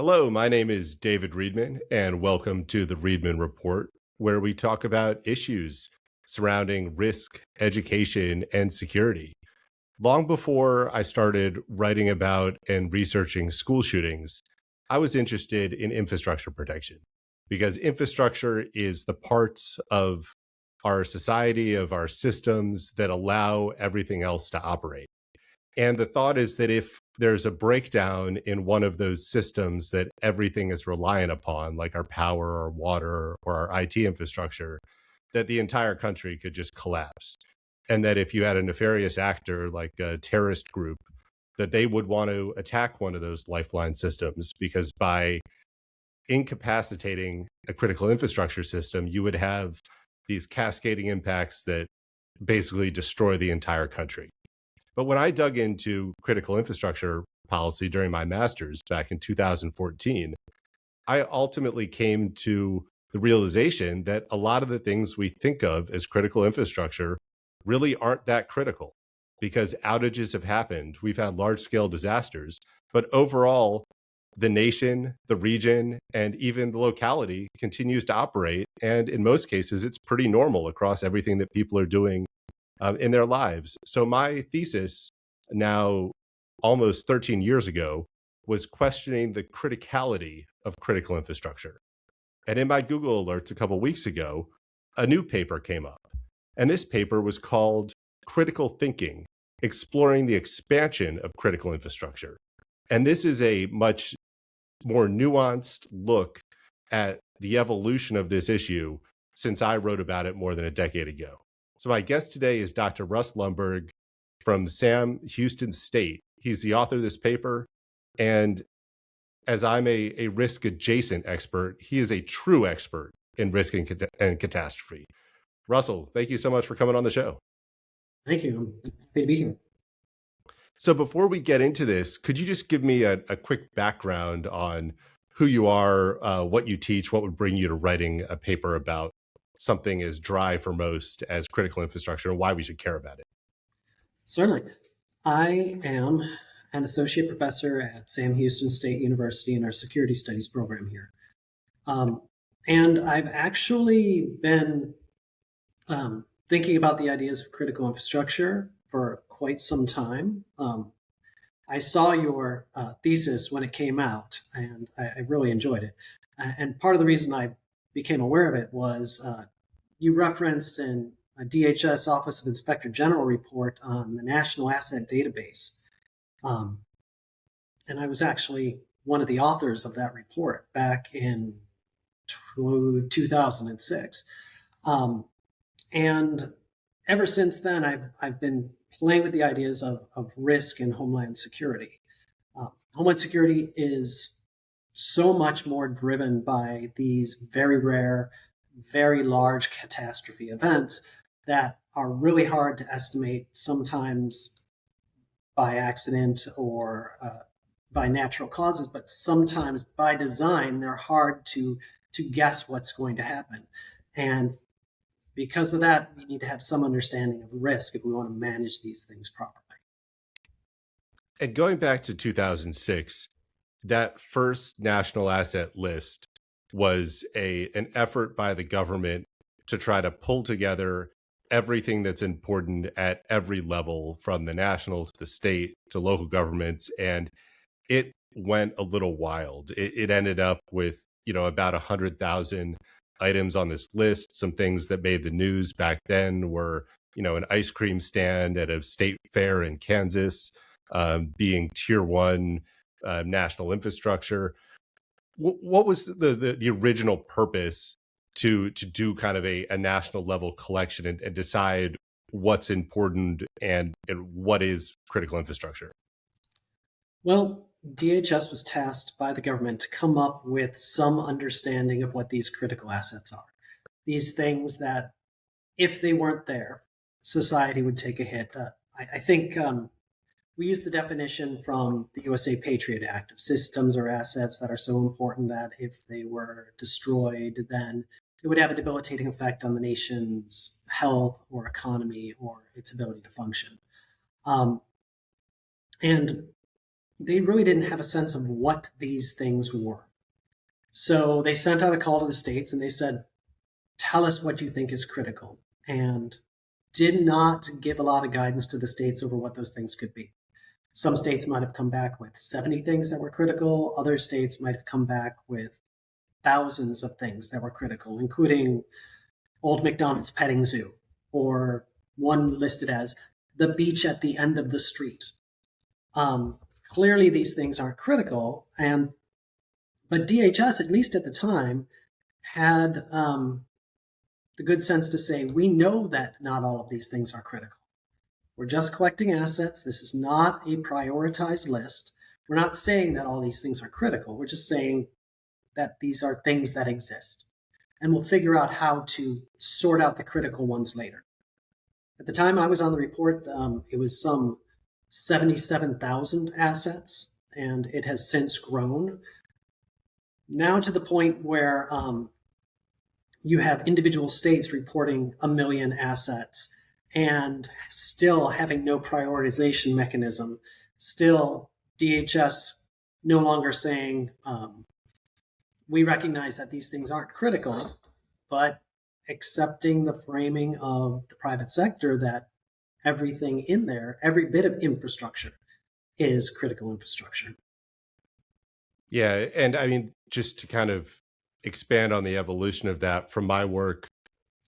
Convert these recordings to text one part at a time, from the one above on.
Hello, my name is David Reedman, and welcome to the Reedman Report, where we talk about issues surrounding risk, education, and security. Long before I started writing about and researching school shootings, I was interested in infrastructure protection because infrastructure is the parts of our society, of our systems that allow everything else to operate. And the thought is that if there's a breakdown in one of those systems that everything is reliant upon, like our power or water or our IT infrastructure, that the entire country could just collapse. And that if you had a nefarious actor like a terrorist group, that they would want to attack one of those lifeline systems because by incapacitating a critical infrastructure system, you would have these cascading impacts that basically destroy the entire country. But when I dug into critical infrastructure policy during my master's back in 2014, I ultimately came to the realization that a lot of the things we think of as critical infrastructure really aren't that critical because outages have happened. We've had large scale disasters, but overall, the nation, the region, and even the locality continues to operate. And in most cases, it's pretty normal across everything that people are doing in their lives. So my thesis, now almost 13 years ago, was questioning the criticality of critical infrastructure. And in my Google alerts a couple weeks ago, a new paper came up. And this paper was called Critical Thinking, Exploring the Expansion of Critical Infrastructure. And this is a much more nuanced look at the evolution of this issue since I wrote about it more than a decade ago. So my guest today is Dr. Russ Lumbergh from Sam Houston State. He's the author of this paper, and as I'm a risk adjacent expert, he is a true expert in risk and catastrophe. Russell, thank you so much for coming on the show. Thank you. I'm happy to be here. So before we get into this, could you just give me a quick background on who you are, what you teach, what would bring you to writing a paper about something as dry for most as critical infrastructure and why we should care about it? Certainly. I am an associate professor at Sam Houston State University in our security studies program here. And I've actually been thinking about the ideas of critical infrastructure for quite some time. I saw your thesis when it came out, and I really enjoyed it. And part of the reason I became aware of it was you referenced in a DHS Office of Inspector General report on the National Asset Database. And I was actually one of the authors of that report back in 2006. And ever since then, I've been playing with the ideas of risk and homeland security. Homeland security is so much more driven by these very rare, very large catastrophe events that are really hard to estimate, sometimes by accident or by natural causes, but sometimes by design, they're hard to guess what's going to happen. And because of that, we need to have some understanding of risk if we want to manage these things properly. And going back to 2006, that first national asset list was an effort by the government to try to pull together everything that's important at every level, from the national to the state to local governments. And it went a little wild. It ended up with, about 100,000 items on this list. Some things that made the news back then were, an ice cream stand at a state fair in Kansas, being tier one national infrastructure. What was the original purpose to do kind of a national level collection and decide what's important and what is critical infrastructure? Well, DHS was tasked by the government to come up with some understanding of what these critical assets are. These things that, if they weren't there, society would take a hit. I think we use the definition from the USA Patriot Act of systems or assets that are so important that if they were destroyed, then it would have a debilitating effect on the nation's health or economy or its ability to function. And they really didn't have a sense of what these things were. So they sent out a call to the states and they said, tell us what you think is critical, and did not give a lot of guidance to the states over what those things could be. Some states might have come back with 70 things that were critical. Other states might have come back with thousands of things that were critical, including Old McDonald's petting zoo, or one listed as the beach at the end of the street. Clearly, these things aren't critical, but DHS, at least at the time, had the good sense to say, we know that not all of these things are critical. We're just collecting assets. This is not a prioritized list. We're not saying that all these things are critical. We're just saying that these are things that exist. And we'll figure out how to sort out the critical ones later. At the time I was on the report, it was some 77,000 assets, and it has since grown. Now to the point where you have individual states reporting 1 million assets and still having no prioritization mechanism, still DHS no longer saying, we recognize that these things aren't critical, but accepting the framing of the private sector that everything in there, every bit of infrastructure is critical infrastructure. Yeah. And I mean, just to kind of expand on the evolution of that from my work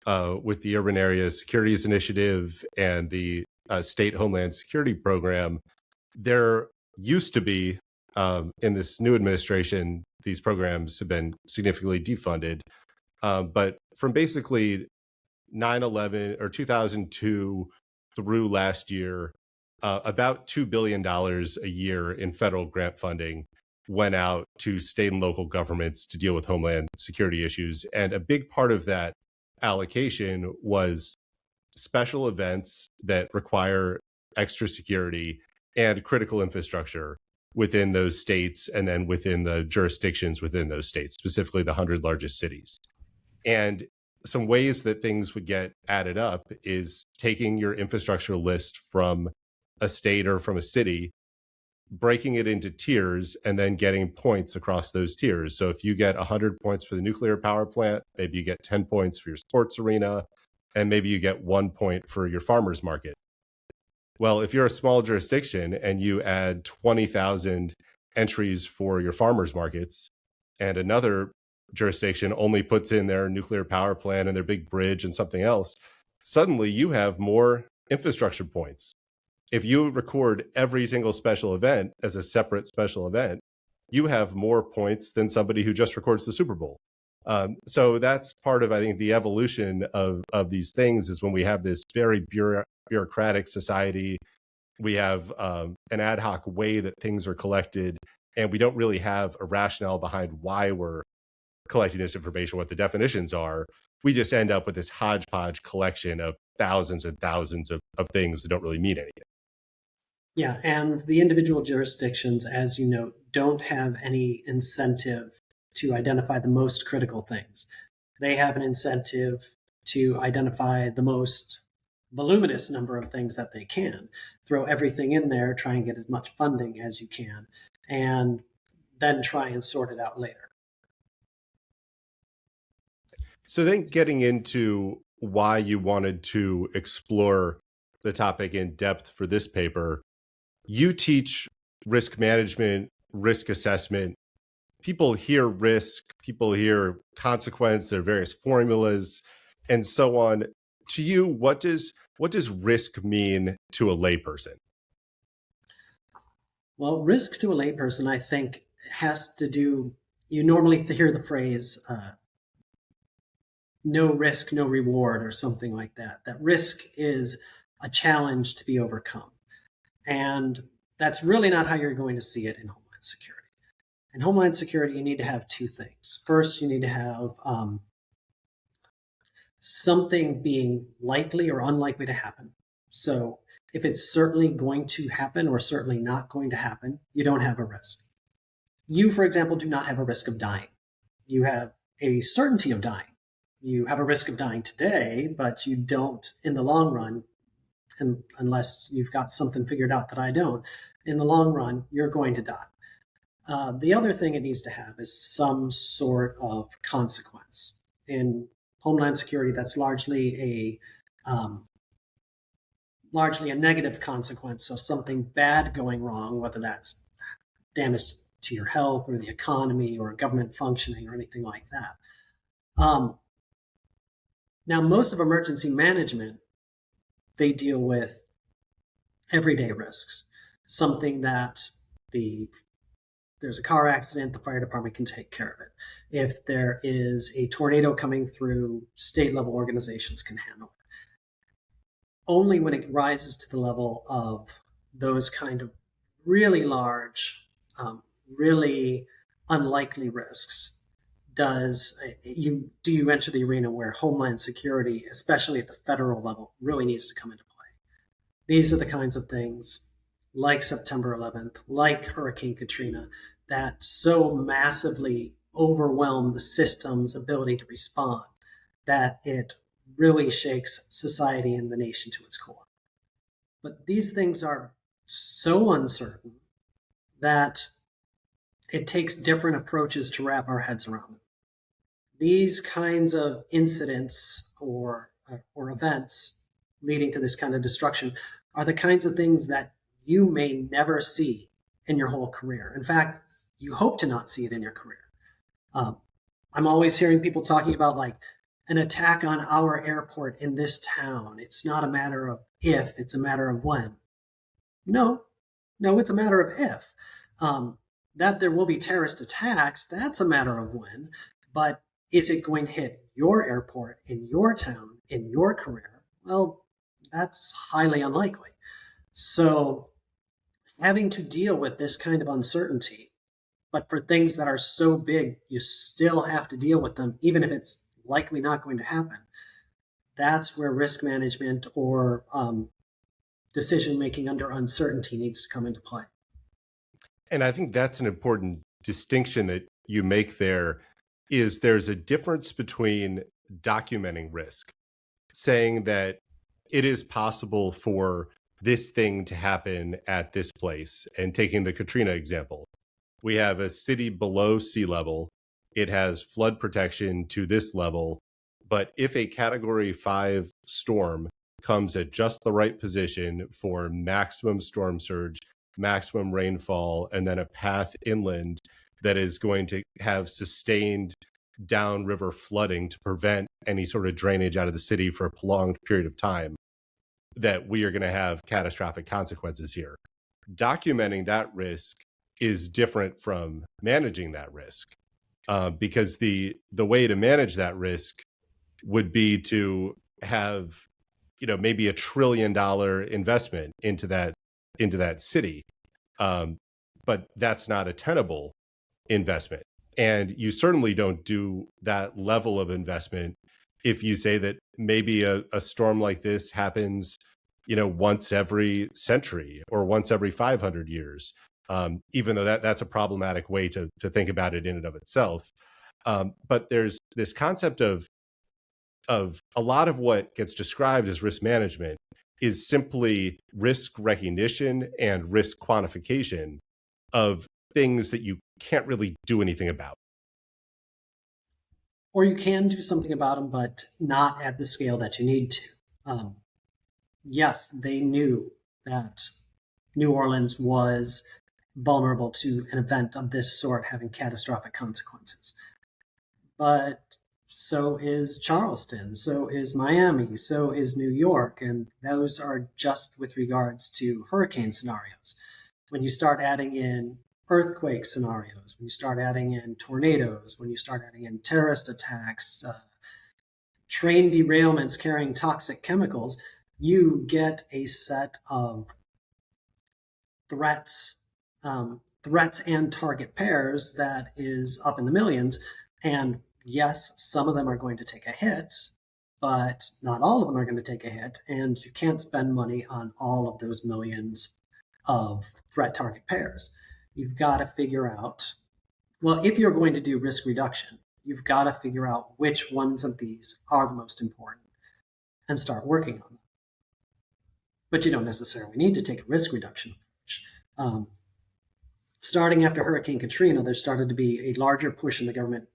with the Urban Area Securities Initiative and the State Homeland Security Program, there used to be, in this new administration, these programs have been significantly defunded. But from basically 9/11 or 2002 through last year, about $2 billion a year in federal grant funding went out to state and local governments to deal with homeland security issues. And a big part of that allocation was special events that require extra security and critical infrastructure within those states, and then within the jurisdictions within those states, specifically the 100 largest cities. And some ways that things would get added up is taking your infrastructure list from a state or from a city, breaking it into tiers, and then getting points across those tiers. So if you get 100 points for the nuclear power plant, maybe you get 10 points for your sports arena, and maybe you get 1 point for your farmer's market. Well, if you're a small jurisdiction and you add 20,000 entries for your farmers markets, and another jurisdiction only puts in their nuclear power plant and their big bridge and something else, suddenly you have more infrastructure points. If you record every single special event as a separate special event, you have more points than somebody who just records the Super Bowl. So that's part of, I think, the evolution of these things, is when we have this very bureaucratic society, we have an ad hoc way that things are collected, and we don't really have a rationale behind why we're collecting this information, what the definitions are. We just end up with this hodgepodge collection of thousands and thousands of things that don't really mean anything. Yeah, and the individual jurisdictions, as you note, don't have any incentive to identify the most critical things. They have an incentive to identify the most voluminous number of things that they can. Throw everything in there, try and get as much funding as you can, and then try and sort it out later. So then, getting into why you wanted to explore the topic in depth for this paper, you teach risk management, risk assessment. People hear risk, people hear consequence, there are various formulas, and so on. To you, what does risk mean to a layperson? Well, risk to a layperson, I think, has to do, you normally hear the phrase, no risk, no reward, or something like that. That risk is a challenge to be overcome. And that's really not how you're going to see it in Homeland Security. In Homeland Security, you need to have two things. First, you need to have something being likely or unlikely to happen. So if it's certainly going to happen or certainly not going to happen, you don't have a risk. You, for example, do not have a risk of dying. You have a certainty of dying. You have a risk of dying today, but you don't in the long run, and unless you've got something figured out that I don't, in the long run, you're going to die. The other thing it needs to have is some sort of consequence. In Homeland Security, that's largely a negative consequence. So something bad going wrong, whether that's damage to your health or the economy or government functioning or anything like that. Now, most of emergency management, they deal with everyday risks, something that there's a car accident, the fire department can take care of it. If there is a tornado coming through, state level organizations can handle it. Only when it rises to the level of those kind of really large, really unlikely risks, do you enter the arena where Homeland Security, especially at the federal level, really needs to come into play. These are the kinds of things like September 11th, like Hurricane Katrina, that so massively overwhelm the system's ability to respond that it really shakes society and the nation to its core. But these things are so uncertain that it takes different approaches to wrap our heads around them. These kinds of incidents or events leading to this kind of destruction are the kinds of things that you may never see in your whole career. In fact, you hope to not see it in your career. I'm always hearing people talking about like an attack on our airport in this town. It's not a matter of if, it's a matter of when. No, it's a matter of if. That there will be terrorist attacks, that's a matter of when. But is it going to hit your airport in your town, in your career? Well, that's highly unlikely. So having to deal with this kind of uncertainty, but for things that are so big, you still have to deal with them, even if it's likely not going to happen. That's where risk management or decision making under uncertainty needs to come into play. And I think that's an important distinction that you make there, is there's a difference between documenting risk, saying that it is possible for this thing to happen at this place, and taking the Katrina example. We have a city below sea level. It has flood protection to this level. But if a Category 5 storm comes at just the right position for maximum storm surge, maximum rainfall, and then a path inland that is going to have sustained downriver flooding to prevent any sort of drainage out of the city for a prolonged period of time, that we are going to have catastrophic consequences here. Documenting that risk is different from managing that risk, because the way to manage that risk would be to have, maybe $1 trillion investment into that city, but that's not a tenable investment. And you certainly don't do that level of investment if you say that maybe a storm like this happens, once every century or once every 500 years, even though that's a problematic way to think about it in and of itself. But there's this concept of a lot of what gets described as risk management is simply risk recognition and risk quantification of things that you can't really do anything about. Or you can do something about them, but not at the scale that you need to. Yes, they knew that New Orleans was vulnerable to an event of this sort having catastrophic consequences. But so is Charleston, so is Miami, so is New York, and those are just with regards to hurricane scenarios. When you start adding in earthquake scenarios, when you start adding in tornadoes, when you start adding in terrorist attacks, train derailments carrying toxic chemicals, you get a set of threats and target pairs that is up in the millions. And yes, some of them are going to take a hit, but not all of them are going to take a hit. And you can't spend money on all of those millions of threat target pairs. You've got to figure out, well, if you're going to do risk reduction, you've got to figure out which ones of these are the most important and start working on them. But you don't necessarily need to take a risk reduction approach. Um, Starting after Hurricane Katrina, there started to be a larger push in the government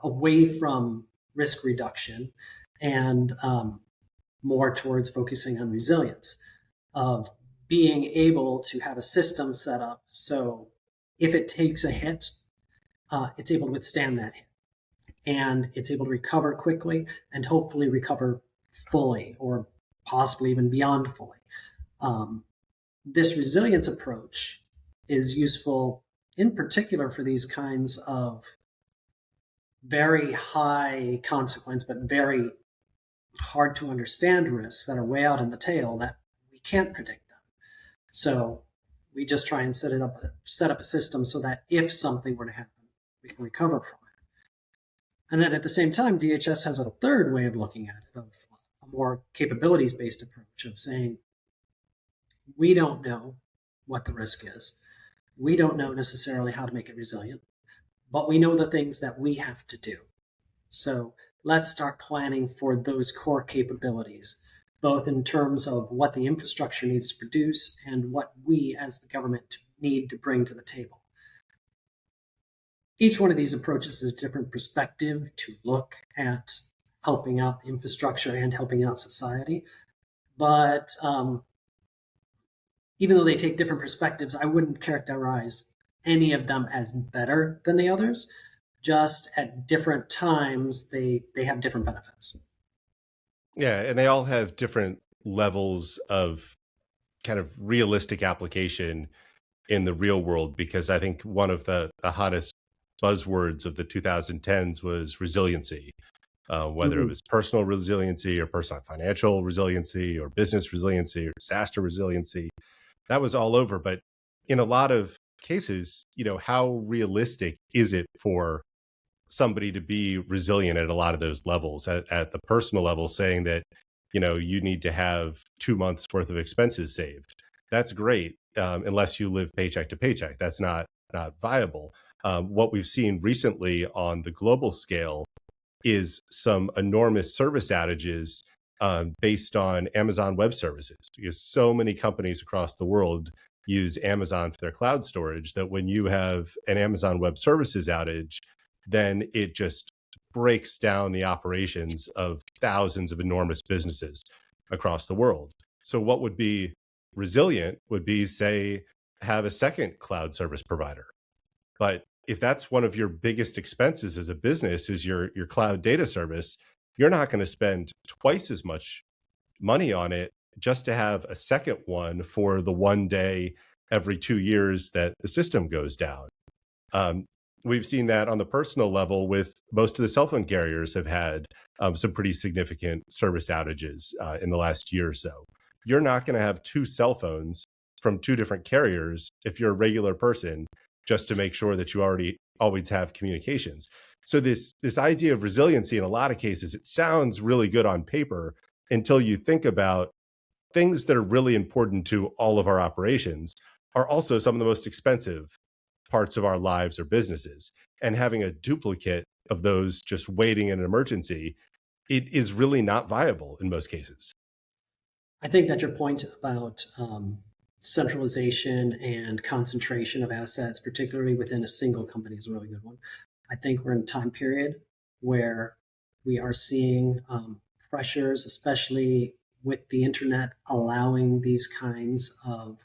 away from risk reduction and more towards focusing on resilience, of being able to have a system set up so if it takes a hit, it's able to withstand that hit and it's able to recover quickly and hopefully recover fully or possibly even beyond fully. This resilience approach is useful in particular for these kinds of very high consequence but very hard to understand risks that are way out in the tail that we can't predict them. So we just try and set up a system so that if something were to happen, we can recover from it. And then at the same time, DHS has a third way of looking at it, of a more capabilities-based approach of saying, we don't know what the risk is. We don't know necessarily how to make it resilient, but we know the things that we have to do. So let's start planning for those core capabilities, both in terms of what the infrastructure needs to produce and what we as the government need to bring to the table. Each one of these approaches is a different perspective to look at helping out the infrastructure and helping out society. But even though they take different perspectives, I wouldn't characterize any of them as better than the others. Just at different times, they have different benefits. Yeah, and they all have different levels of kind of realistic application in the real world, because I think one of the hottest buzzwords of the 2010s was resiliency, whether it was personal resiliency or personal financial resiliency or business resiliency or disaster resiliency. That was all over. But in a lot of cases, how realistic is it for somebody to be resilient at a lot of those levels? At the personal level, saying that, you need to have 2 months worth of expenses saved. That's great, unless you live paycheck to paycheck. That's not viable. What we've seen recently on the global scale is some enormous service outages based on Amazon Web Services, because so many companies across the world use Amazon for their cloud storage that when you have an Amazon Web Services outage, then it just breaks down the operations of thousands of enormous businesses across the world. So what would be resilient would be, say, have a second cloud service provider. But if that's one of your biggest expenses as a business, is your cloud data service, you're not going to spend twice as much money on it just to have a second one for the one day every 2 years that the system goes down. We've seen that on the personal level with most of the cell phone carriers have had some pretty significant service outages in the last year or so. You're not going to have 2 cell phones from 2 different carriers if you're a regular person, just to make sure that you always have communications. So this idea of resiliency, in a lot of cases, it sounds really good on paper until you think about things that are really important to all of our operations are also some of the most expensive parts of our lives or businesses. And having a duplicate of those just waiting in an emergency, it is really not viable in most cases. I think that your point about centralization and concentration of assets, particularly within a single company, is a really good one. I think we're in a time period where we are seeing pressures, especially with the internet allowing these kinds of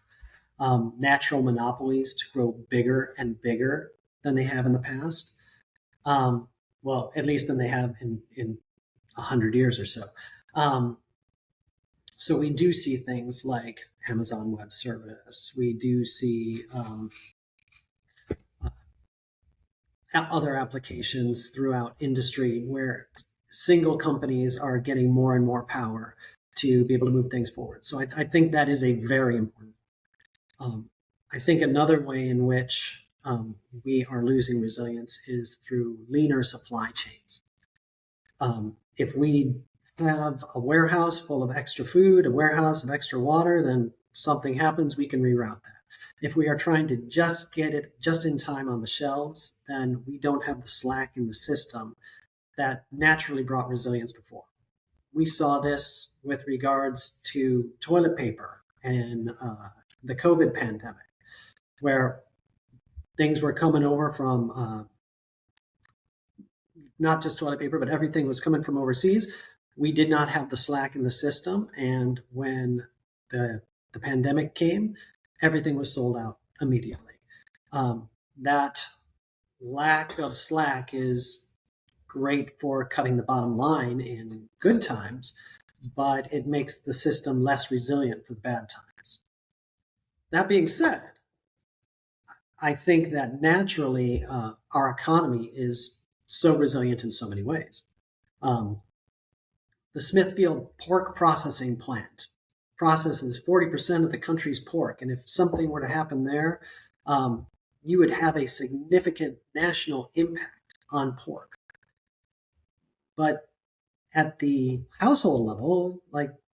natural monopolies to grow bigger and bigger than they have in the past. Well, at least than they have in 100 years or so. So we do see things like Amazon Web Service. We do see other applications throughout industry where single companies are getting more and more power to be able to move things forward. So I think that is a very important. I think another way in which we are losing resilience is through leaner supply chains. If we have a warehouse full of extra food, a warehouse of extra water, then something happens, we can reroute that. If we are trying to just get it just in time on the shelves, then we don't have the slack in the system that naturally brought resilience before. We saw this with regards to toilet paper and the COVID pandemic, where things were coming over from not just toilet paper, but everything was coming from overseas. We did not have the slack in the system. And when the pandemic came, everything was sold out immediately. That lack of slack is great for cutting the bottom line in good times, but it makes the system less resilient for the bad times. That being said, I think that naturally our economy is so resilient in so many ways. The Smithfield pork processing plant processes 40% of the country's pork. And if something were to happen there, you would have a significant national impact on pork. But at the household level,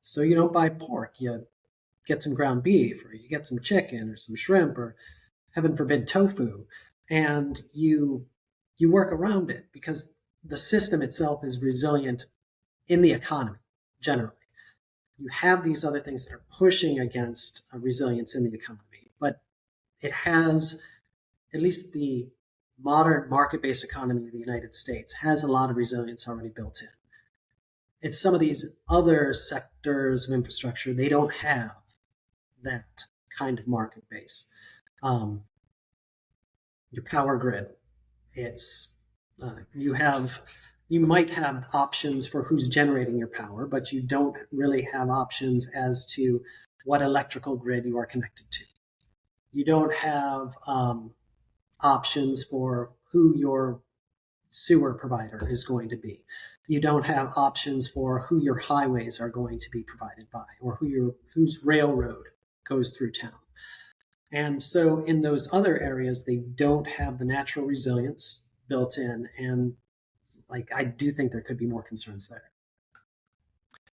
so you don't buy pork, you get some ground beef, or you get some chicken or some shrimp, or heaven forbid tofu, and you work around it because the system itself is resilient in the economy generally. You have these other things that are pushing against a resilience in the economy, but it has, at least the modern market-based economy of the United States has a lot of resilience already built in. It's some of these other sectors of infrastructure, they don't have that kind of market base. Your power grid, it's you might have options for who's generating your power, but you don't really have options as to what electrical grid you are connected to. You don't have options for who your sewer provider is going to be. You don't have options for who your highways are going to be provided by, or whose railroad goes through town. And so in those other areas, they don't have the natural resilience built in. And I do think there could be more concerns there.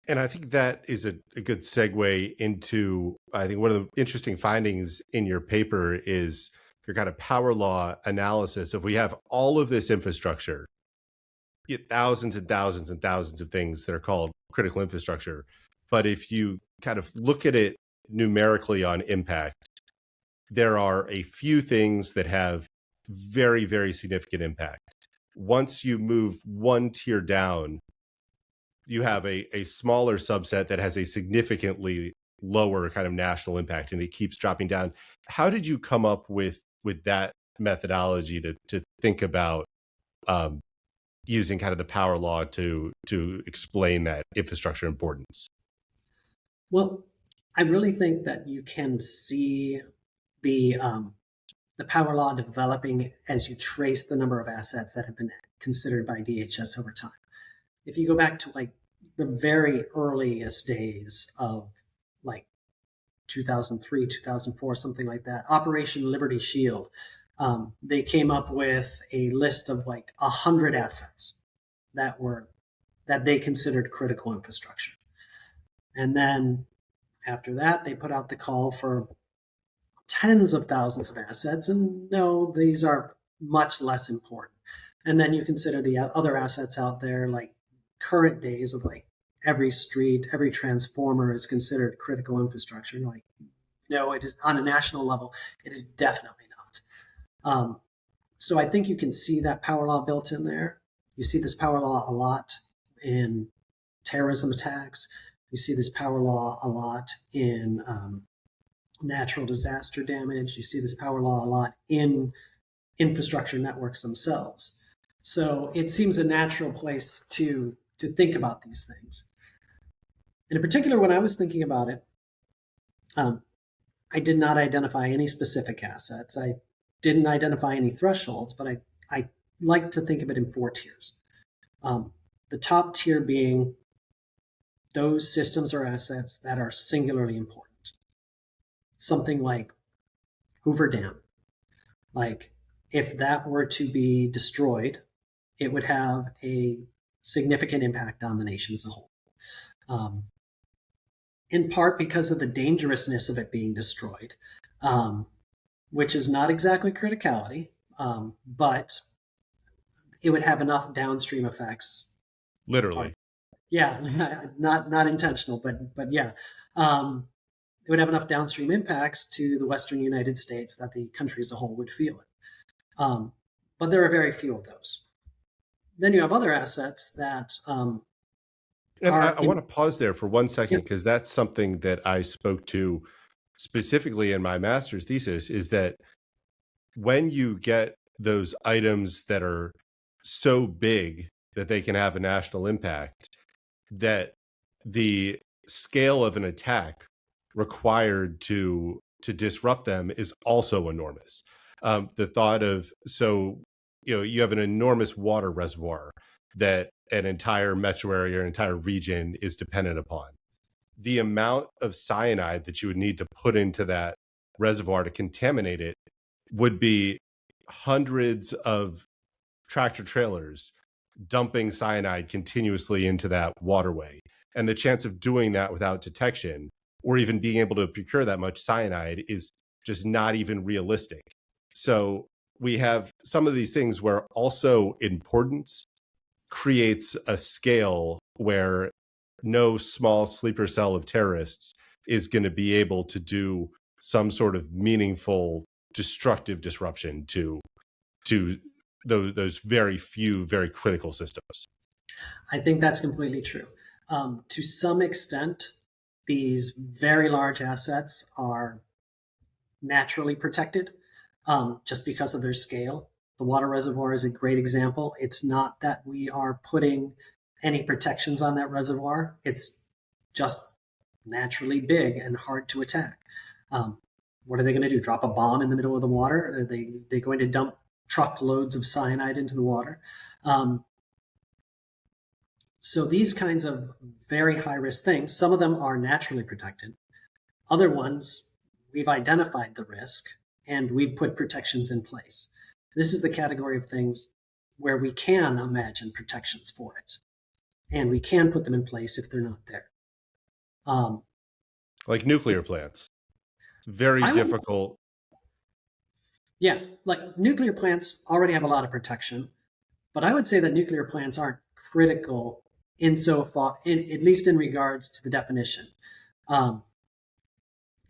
And I think that is a good segue into, I think one of the interesting findings in your paper is your kind of power law analysis. If we have all of this infrastructure, thousands and thousands and thousands of things that are called critical infrastructure, but if you kind of look at it numerically on impact, there are a few things that have very, very significant impact. Once you move one tier down, you have a smaller subset that has a significantly lower kind of national impact, and it keeps dropping down. How did you come up with that methodology to think about using kind of the power law to explain that infrastructure importance? Well, I really think that you can see the power law developing as you trace the number of assets that have been considered by DHS over time. If you go back to the very earliest days of 2003, 2004, something like that, Operation Liberty Shield, they came up with a list of 100 assets that they considered critical infrastructure. And then after that, they put out the call for tens of thousands of assets, and no, these are much less important. And then you consider the other assets out there, like current days of every street, every transformer is considered critical infrastructure. No, it is on a national level, it is definitely not. So I think you can see that power law built in there. You see this power law a lot in terrorism attacks. You see this power law a lot in natural disaster damage. You see this power law a lot in infrastructure networks themselves. So it seems a natural place to think about these things. And in particular, when I was thinking about it, I did not identify any specific assets. I didn't identify any thresholds, but I like to think of it in 4 tiers. The top tier being those systems or assets that are singularly important. Something like Hoover Dam. If that were to be destroyed, it would have a significant impact on the nation as a whole. In part because of the dangerousness of it being destroyed, which is not exactly criticality, but it would have enough downstream effects. Literally. Yeah, not intentional, but yeah. it would have enough downstream impacts to the Western United States that the country as a whole would feel it. But there are very few of those. Then you have other assets that And are I want to pause there for 1 second, yeah, because that's something that I spoke to specifically in my master's thesis, is that when you get those items that are so big that they can have a national impact, that the scale of an attack required to disrupt them is also enormous. The thought of, so you have an enormous water reservoir that an entire metro area or entire region is dependent upon. The amount of cyanide that you would need to put into that reservoir to contaminate it would be hundreds of tractor trailers dumping cyanide continuously into that waterway. And the chance of doing that without detection or even being able to procure that much cyanide is just not even realistic. So we have some of these things where also importance creates a scale where no small sleeper cell of terrorists is going to be able to do some sort of meaningful destructive disruption to those very few, very critical systems. I think that's completely true. To some extent, these very large assets are naturally protected just because of their scale. The water reservoir is a great example. It's not that we are putting any protections on that reservoir. It's just naturally big and hard to attack. What are they going to do? Drop a bomb in the middle of the water? Are they going to dump truckloads of cyanide into the water? So these kinds of very high-risk things, some of them are naturally protected. Other ones, we've identified the risk and we've put protections in place. This is the category of things where we can imagine protections for it. And we can put them in place if they're not there. Like nuclear plants. Very difficult. Yeah, like nuclear plants already have a lot of protection, but I would say that nuclear plants aren't critical insofar, at least in regards to the definition.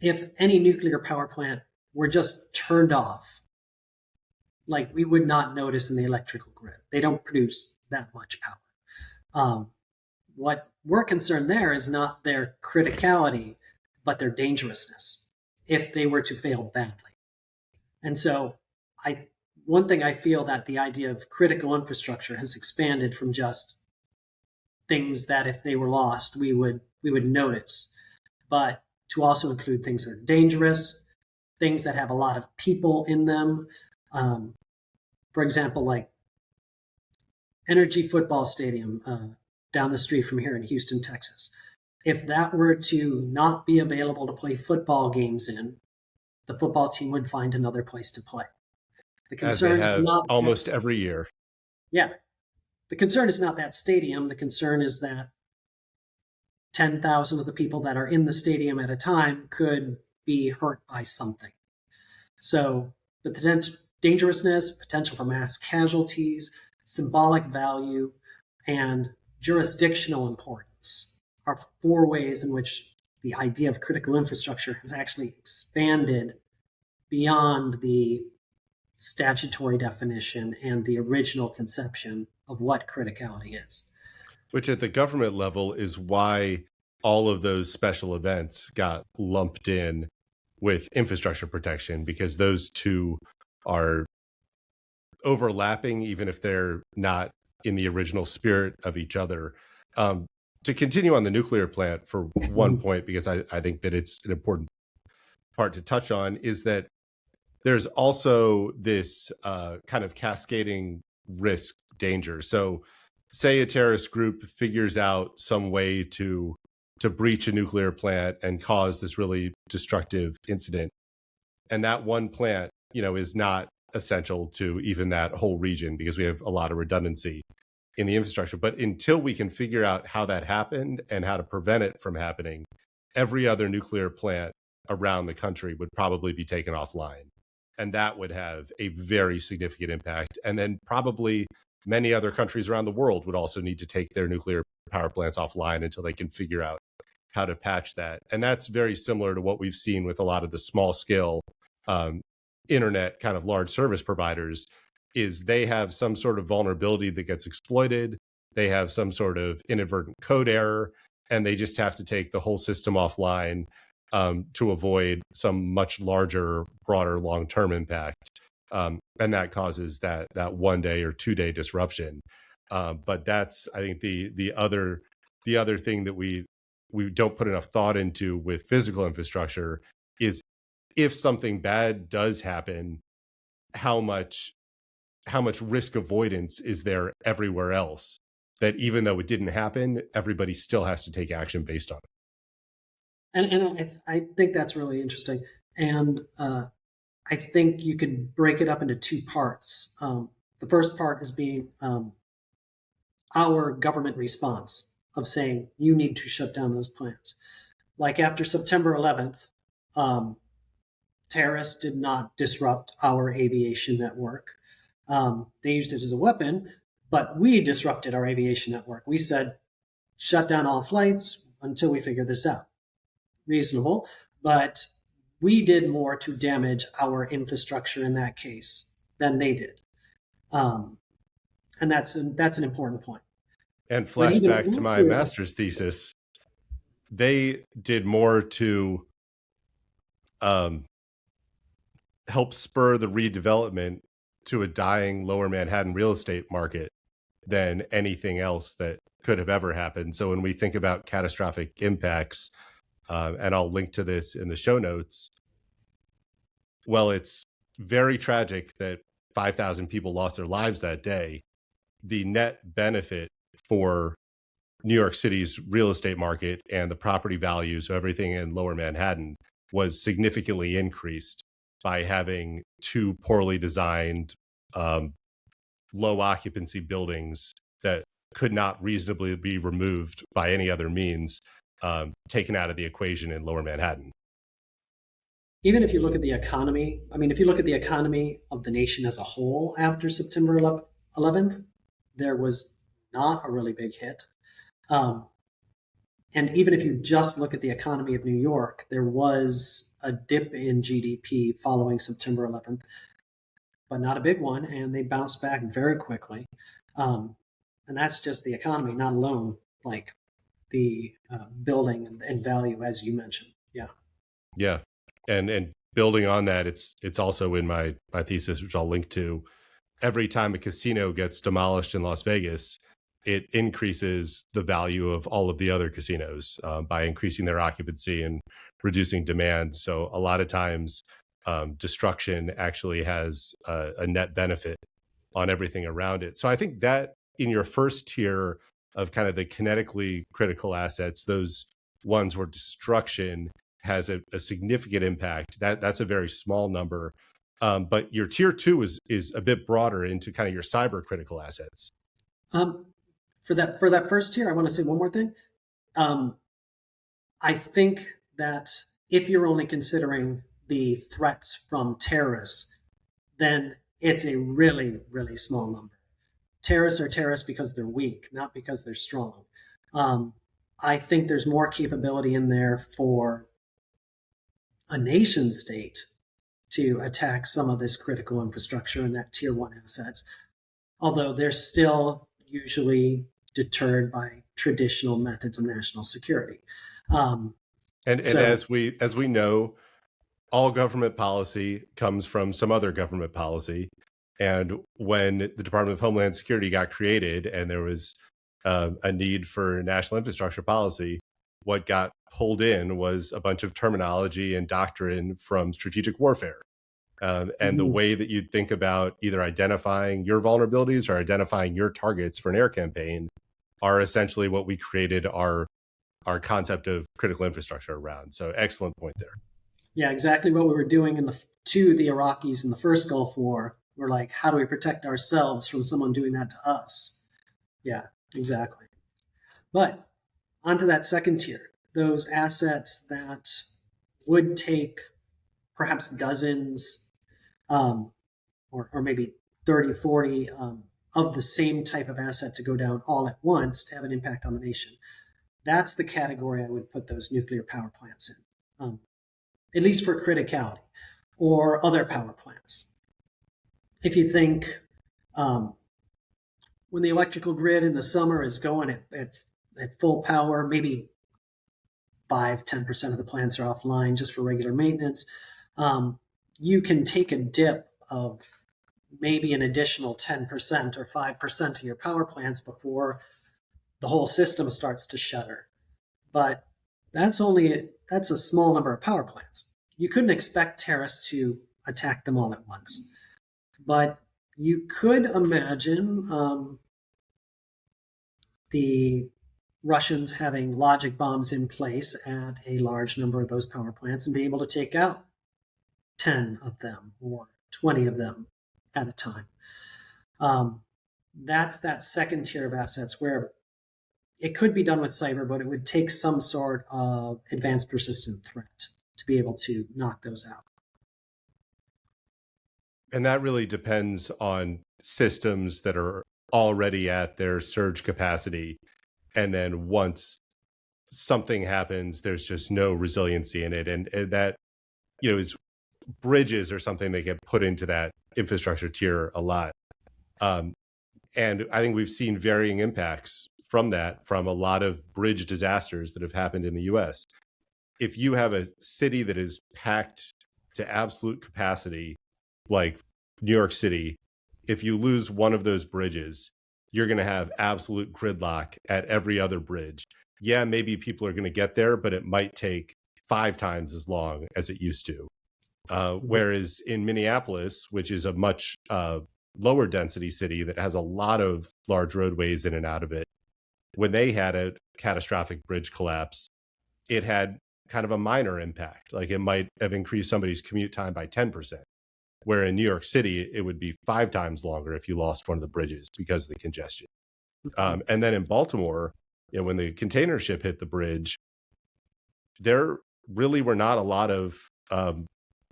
If any nuclear power plant were just turned off, like we would not notice in the electrical grid. They don't produce that much power. What we're concerned there is not their criticality, but their dangerousness if they were to fail badly. And so one thing I feel that the idea of critical infrastructure has expanded from just things that if they were lost, we would notice, but to also include things that are dangerous, things that have a lot of people in them. For example, like Energy Football Stadium down the street from here in Houston, Texas. If that were to not be available to play football games in, the football team would find another place to play. The concern is not almost every year. Yeah. The concern is not that stadium. The concern is that 10,000 of the people that are in the stadium at a time could be hurt by something. So the dangerousness, potential for mass casualties, symbolic value, and jurisdictional importance are 4 ways in which the idea of critical infrastructure has actually expanded beyond the statutory definition and the original conception of what criticality is. Which at the government level is why all of those special events got lumped in with infrastructure protection, because those two are overlapping, even if they're not in the original spirit of each other. To continue on the nuclear plant for one point, because I think that it's an important part to touch on, is that there's also this kind of cascading risk danger. So say a terrorist group figures out some way to breach a nuclear plant and cause this really destructive incident. And that one plant, is not essential to even that whole region because we have a lot of redundancy in the infrastructure. But until we can figure out how that happened and how to prevent it from happening, every other nuclear plant around the country would probably be taken offline. And that would have a very significant impact. And then probably many other countries around the world would also need to take their nuclear power plants offline until they can figure out how to patch that. And that's very similar to what we've seen with a lot of the small scale um, internet kind of large service providers, is they have some sort of vulnerability that gets exploited. They have some sort of inadvertent code error, and they just have to take the whole system offline to avoid some much larger, broader, long-term impact. And that causes that 1 day or 2 day disruption. But that's, I think, the other thing that we don't put enough thought into with physical infrastructure is, if something bad does happen, how much risk avoidance is there everywhere else, that even though it didn't happen, everybody still has to take action based on it. And I think that's really interesting. And I think you could break it up into two parts. The first part is being our government response of saying you need to shut down those plants. Like after September 11th, terrorists did not disrupt our aviation network. They used it as a weapon, but we disrupted our aviation network. We said, shut down all flights until we figure this out. Reasonable, but we did more to damage our infrastructure in that case than they did. And that's an important point. And flashback to my master's thesis, they did more to help spur the redevelopment to a dying lower Manhattan real estate market than anything else that could have ever happened. So when we think about catastrophic impacts, and I'll link to this in the show notes, well, it's very tragic that 5,000 people lost their lives that day. The net benefit for New York City's real estate market and the property values of everything in lower Manhattan was significantly increased by having two poorly designed, low occupancy buildings that could not reasonably be removed by any other means, taken out of the equation in lower Manhattan. Even if you look at the economy, I mean, if you look at the economy of the nation as a whole after September 11th, there was not a really big hit. And even if you just look at the economy of New York, there was a dip in GDP following September 11th, but not a big one, and they bounced back very quickly. And that's just the economy, not alone like the building and value, as you mentioned. Yeah. Yeah. And building on that, it's also in my thesis, which I'll link to. Every time a casino gets demolished in Las Vegas, it increases the value of all of the other casinos by increasing their occupancy and reducing demand. So a lot of times, destruction actually has a net benefit on everything around it. So I think that in your first tier of kind of the kinetically critical assets, those ones where destruction has a significant impact, that's a very small number. But your tier two is a bit broader into kind of your cyber critical assets. For that first tier, I want to say one more thing. I think that if you're only considering the threats from terrorists, then it's a really, really small number. Terrorists are terrorists because they're weak, not because they're strong. I think there's more capability in there for a nation state to attack some of this critical infrastructure and that tier one assets, although they're still usually deterred by traditional methods of national security. And as we know, all government policy comes from some other government policy. And when the Department of Homeland Security got created and there was a need for national infrastructure policy, what got pulled in was a bunch of terminology and doctrine from strategic warfare. And the way that you'd think about either identifying your vulnerabilities or identifying your targets for an air campaign are essentially what we created our concept of critical infrastructure around. So excellent point there. Yeah, exactly what we were doing to the Iraqis in the first Gulf War. We're like, how do we protect ourselves from someone doing that to us? Yeah, exactly. But onto that second tier, those assets that would take perhaps dozens or maybe 30, 40 of the same type of asset to go down all at once to have an impact on the nation. That's the category I would put those nuclear power plants in, at least for criticality, or other power plants. If you think when the electrical grid in the summer is going at full power, maybe 5-10% of the plants are offline just for regular maintenance. You can take a dip of maybe an additional 10% or 5% of your power plants before the whole system starts to shudder. But that's a small number of power plants. You couldn't expect terrorists to attack them all at once. But you could imagine the Russians having logic bombs in place at a large number of those power plants and being able to take out 10 of them or 20 of them at a time. That's that second tier of assets where it could be done with cyber, but it would take some sort of advanced persistent threat to be able to knock those out. And that really depends on systems that are already at their surge capacity. And then once something happens, there's just no resiliency in it. And that, is bridges or something that get put into that infrastructure tier a lot. And I think we've seen varying impacts from a lot of bridge disasters that have happened in the US. If you have a city that is packed to absolute capacity, like New York City, if you lose one of those bridges, you're going to have absolute gridlock at every other bridge. Yeah, maybe people are going to get there, but it might take 5 times as long as it used to. Whereas in Minneapolis, which is a much lower density city that has a lot of large roadways in and out of it, when they had a catastrophic bridge collapse, it had kind of a minor impact. Like it might have increased somebody's commute time by 10%. Where in New York City, it would be 5 times longer if you lost one of the bridges because of the congestion. And then in Baltimore, when the container ship hit the bridge, there really were not a lot of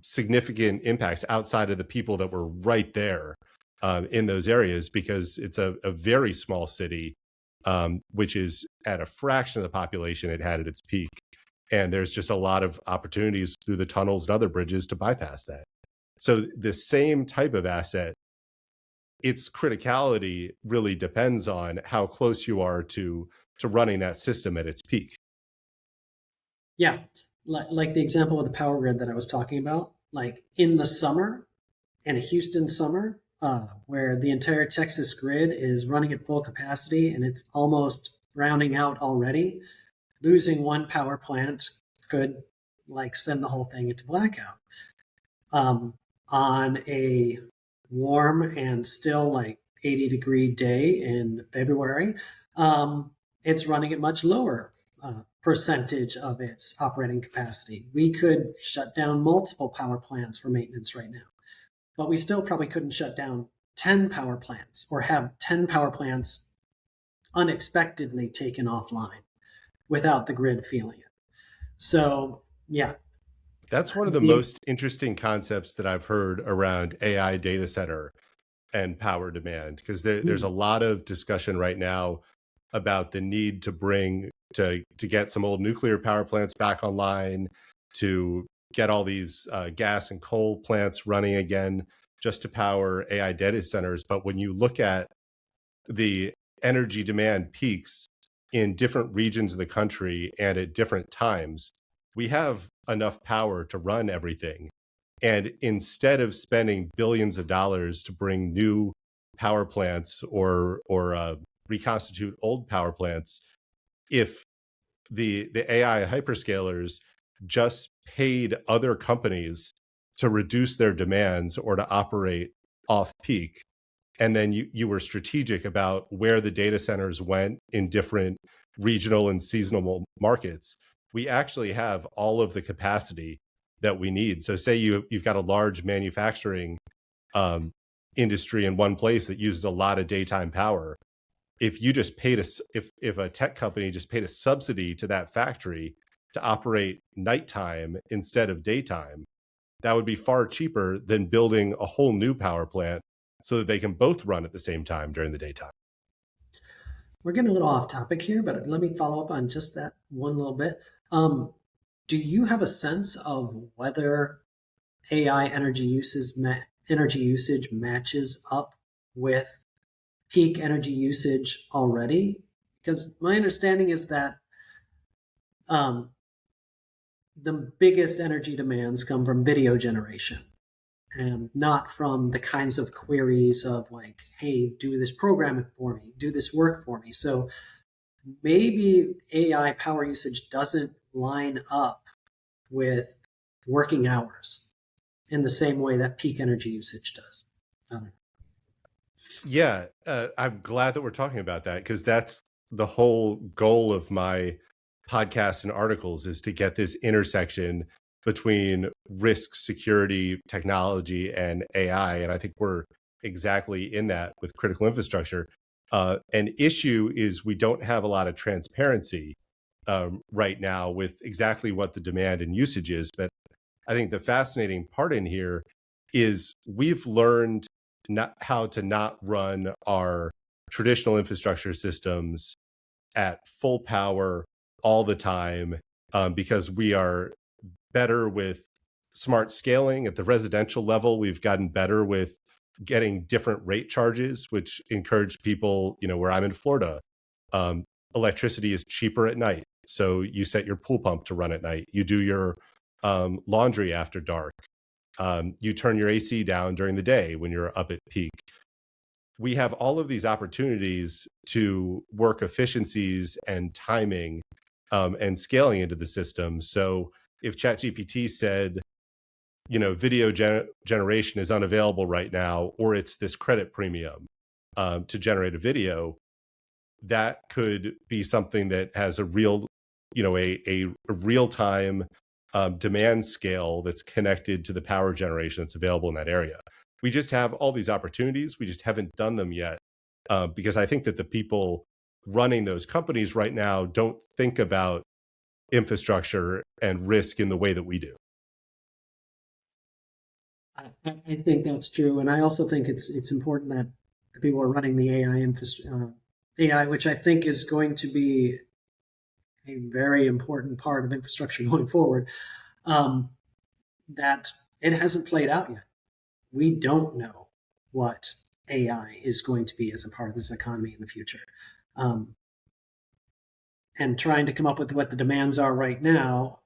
significant impacts outside of the people that were right there in those areas, because it's a very small city, which is at a fraction of the population it had at its peak. And there's just a lot of opportunities through the tunnels and other bridges to bypass that. So the same type of asset, its criticality really depends on how close you are to running that system at its peak. Yeah, like the example of the power grid that I was talking about, like in the summer, in a Houston summer, where the entire Texas grid is running at full capacity and it's almost rounding out already, losing one power plant could send the whole thing into blackout. On a warm and still 80-degree day in February, it's running at much lower percentage of its operating capacity. We could shut down multiple power plants for maintenance right now, but we still probably couldn't shut down 10 power plants or have 10 power plants unexpectedly taken offline without the grid feeling it. So, yeah. That's one of the most interesting concepts that I've heard around AI data center and power demand, because there's a lot of discussion right now about the need to get some old nuclear power plants back online, to get all these gas and coal plants running again, just to power AI data centers. But when you look at the energy demand peaks in different regions of the country and at different times, we have enough power to run everything. And instead of spending billions of dollars to bring new power plants or reconstitute old power plants, if the AI hyperscalers just paid other companies to reduce their demands or to operate off peak, and then you were strategic about where the data centers went in different regional and seasonal markets, we actually have all of the capacity that we need. So say you've got a large manufacturing industry in one place that uses a lot of daytime power. If you just paid if a tech company just paid a subsidy to that factory to operate nighttime instead of daytime, that would be far cheaper than building a whole new power plant so that they can both run at the same time during the daytime. we're getting a little off topic here, but let me follow up on just that one little bit. Do you have a sense of whether AI energy usage matches up with peak energy usage already? Because my understanding is that um, the biggest energy demands come from video generation and not from the kinds of queries of like, hey, do this programming for me, do this work for me. So maybe AI power usage doesn't line up with working hours in the same way that peak energy usage does. I don't know. Yeah, I'm glad that we're talking about that because that's the whole goal of my podcast and articles is to get this intersection between risk, security, technology, and AI. And I think we're exactly in that with critical infrastructure. An issue is we don't have a lot of transparency right now with exactly what the demand and usage is. But I think the fascinating part in here is we've learned not how to not run our traditional infrastructure systems at full power all the time because we are better with smart scaling at the residential level. We've gotten better with getting different rate charges, which encourage people, where I'm in Florida, electricity is cheaper at night. So you set your pool pump to run at night. You do your laundry after dark. You turn your AC down during the day when you're up at peak. We have all of these opportunities to work efficiencies and timing and scaling into the system. So if ChatGPT said, video generation is unavailable right now, or it's this credit premium to generate a video, that could be something that has a real, a real time demand scale that's connected to the power generation that's available in that area. We just have all these opportunities. We just haven't done them yet because I think that the people running those companies right now don't think about infrastructure and risk in the way that we do. I think that's true, and I also think it's important that the people who are running the AI, which I think is going to be a very important part of infrastructure going forward, that it hasn't played out yet. We don't know what AI is going to be as a part of this economy in the future. And trying to come up with what the demands are right now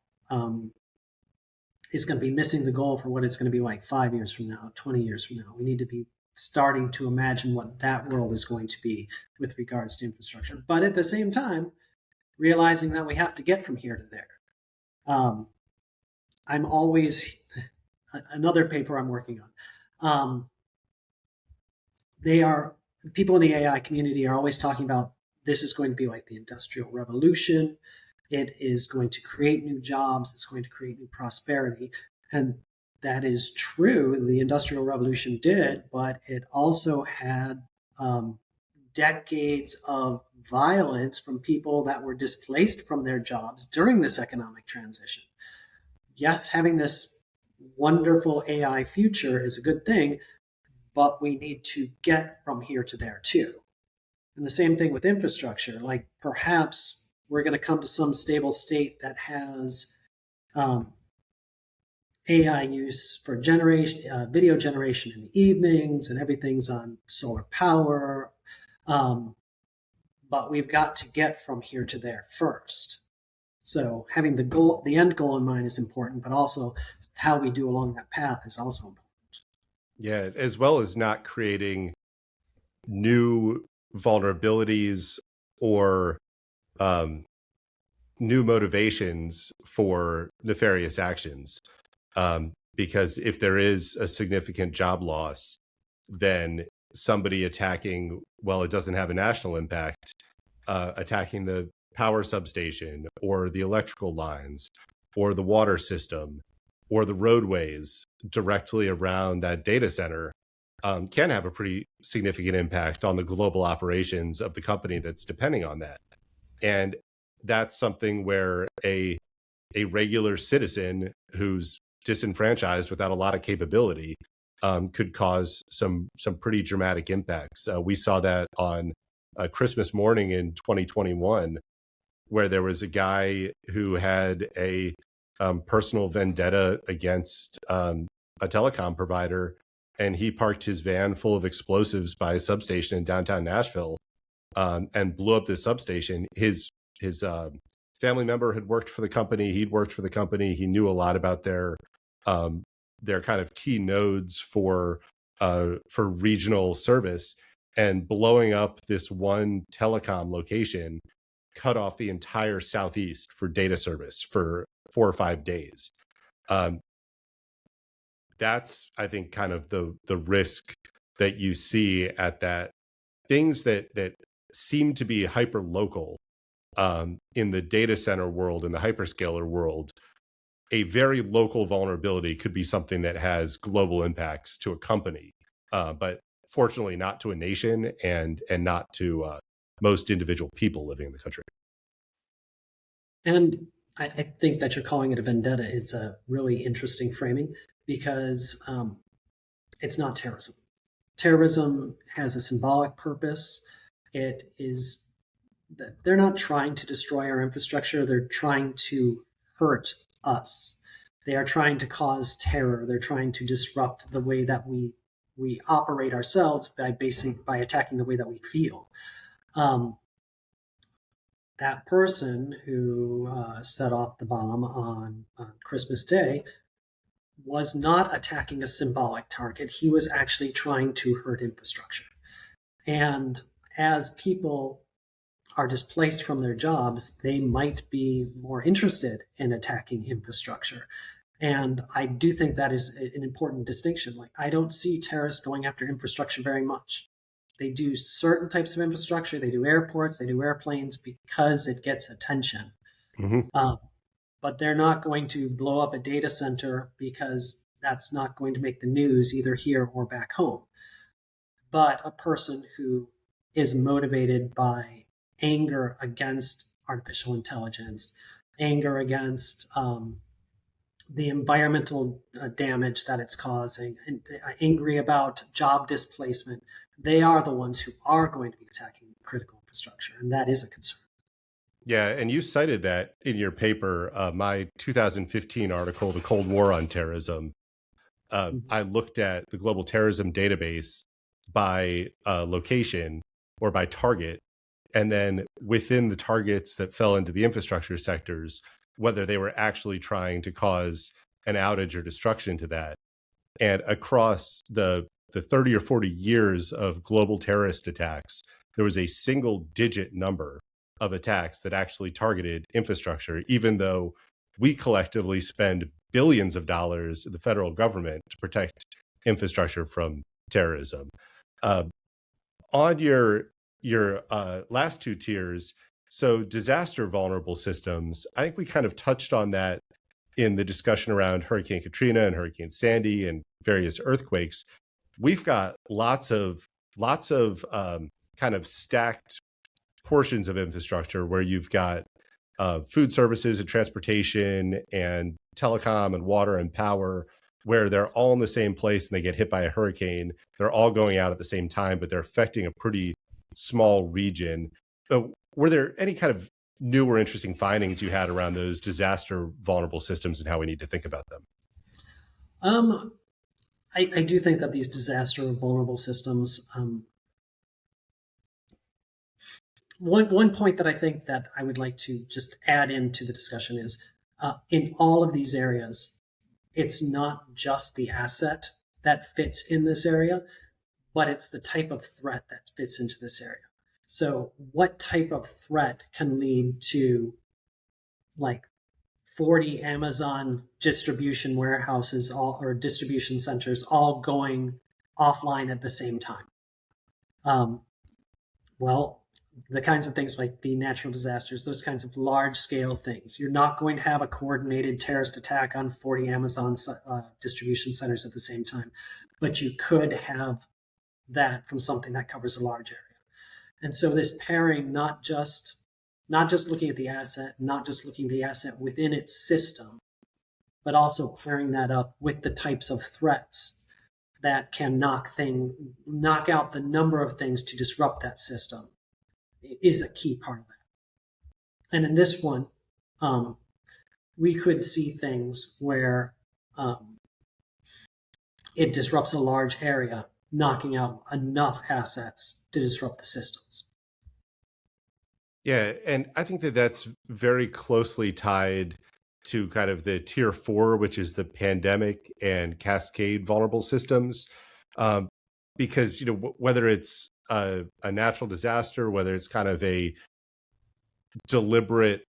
is going to be missing the goal for what it's going to be like 5 years from now, 20 years from now. We need to be starting to imagine what that world is going to be with regards to infrastructure. But at the same time, realizing that we have to get from here to there. I'm always, another paper I'm working on, people in the AI community are always talking about this is going to be like the Industrial Revolution. It is going to create new jobs. It's going to create new prosperity. And that is true. The Industrial Revolution did, but it also had decades of violence from people that were displaced from their jobs during this economic transition. Yes, having this wonderful AI future is a good thing, but we need to get from here to there too. And the same thing with infrastructure. Like perhaps we're going to come to some stable state that has AI use for video generation in the evenings, and everything's on solar power. But we've got to get from here to there first. So having the end goal in mind is important, but also how we do along that path is also important. Yeah, as well as not creating new vulnerabilities or new motivations for nefarious actions. Because if there is a significant job loss, then somebody attacking, it doesn't have a national impact, attacking the power substation or the electrical lines or the water system or the roadways directly around that data center can have a pretty significant impact on the global operations of the company that's depending on that. And that's something where a regular citizen who's disenfranchised without a lot of capability could cause some pretty dramatic impacts. We saw that on Christmas morning in 2021, where there was a guy who had a personal vendetta against a telecom provider, and he parked his van full of explosives by a substation in downtown Nashville, and blew up the substation. His family member had worked for the company. He'd worked for the company. He knew a lot about their kind of key nodes for regional service, and blowing up this one telecom location cut off the entire Southeast for data service for 4 or 5 days. That's, I think, kind of the risk that you see at that. Things that seem to be hyper local in the data center world, in the hyperscaler world, a very local vulnerability could be something that has global impacts to a company, but fortunately not to a nation, and not to most individual people living in the country. And I think that you're calling it a vendetta is a really interesting framing, because it's not terrorism. Terrorism has a symbolic purpose. It is, they're not trying to destroy our infrastructure. They're trying to hurt us. They are trying to cause terror. They're trying to disrupt the way that we operate ourselves by attacking the way that we feel. That person who set off the bomb on Christmas Day was not attacking a symbolic target. He was actually trying to hurt infrastructure. And as people are displaced from their jobs, they might be more interested in attacking infrastructure. And I do think that is an important distinction. Like, I don't see terrorists going after infrastructure very much. They do certain types of infrastructure. They do airports, they do airplanes, because it gets attention. Mm-hmm. But they're not going to blow up a data center, because that's not going to make the news either here or back home. But a person who is motivated by anger against artificial intelligence, anger against the environmental damage that it's causing, and angry about job displacement, they are the ones who are going to be attacking critical infrastructure. And that is a concern. Yeah, and you cited that in your paper, my 2015 article, The Cold War on Terrorism. I looked at the global terrorism database by location or by target, and then within the targets that fell into the infrastructure sectors, whether they were actually trying to cause an outage or destruction to that. And across the 30 or 40 years of global terrorist attacks, there was a single digit number of attacks that actually targeted infrastructure, even though we collectively spend billions of dollars in the federal government to protect infrastructure from terrorism. On your last two tiers, so disaster vulnerable systems, I think we kind of touched on that in the discussion around Hurricane Katrina and Hurricane Sandy and various earthquakes. We've got lots of kind of stacked portions of infrastructure where you've got food services and transportation and telecom and water and power, where they're all in the same place and they get hit by a hurricane. They're all going out at the same time, but they're affecting a pretty small region. Were there any kind of new or interesting findings you had around those disaster vulnerable systems and how we need to think about them? I do think that these disaster vulnerable systems, one point that I think that I would like to just add into the discussion is, in all of these areas, it's not just the asset that fits in this area, but it's the type of threat that fits into this area. So what type of threat can lead to like 40 Amazon distribution warehouses or distribution centers all going offline at the same time? Well, the kinds of things like the natural disasters, those kinds of large scale things. You're not going to have a coordinated terrorist attack on 40 Amazon distribution centers at the same time, but you could have that from something that covers a large area. And so this pairing, not just looking at the asset, not just looking at the asset within its system, but also pairing that up with the types of threats that can knock out the number of things to disrupt that system. is a key part of that. And in this one, we could see things where it disrupts a large area, knocking out enough assets to disrupt the systems. Yeah, and I think that that's very closely tied to kind of the tier 4, which is the pandemic and cascade vulnerable systems. Um, because, whether it's a natural disaster, whether it's kind of a deliberate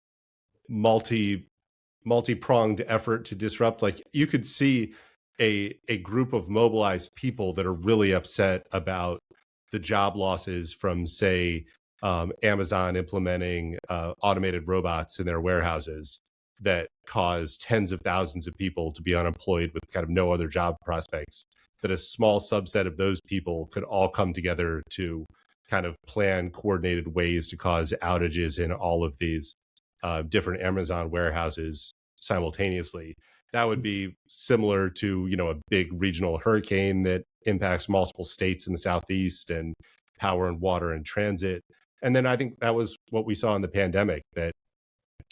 multi-pronged effort to disrupt, like you could see a group of mobilized people that are really upset about the job losses from, say, Amazon implementing automated robots in their warehouses that cause tens of thousands of people to be unemployed with kind of no other job prospects, that a small subset of those people could all come together to kind of plan coordinated ways to cause outages in all of these different Amazon warehouses simultaneously. That would be similar to, a big regional hurricane that impacts multiple states in the Southeast and power and water and transit. And then I think that was what we saw in the pandemic, that,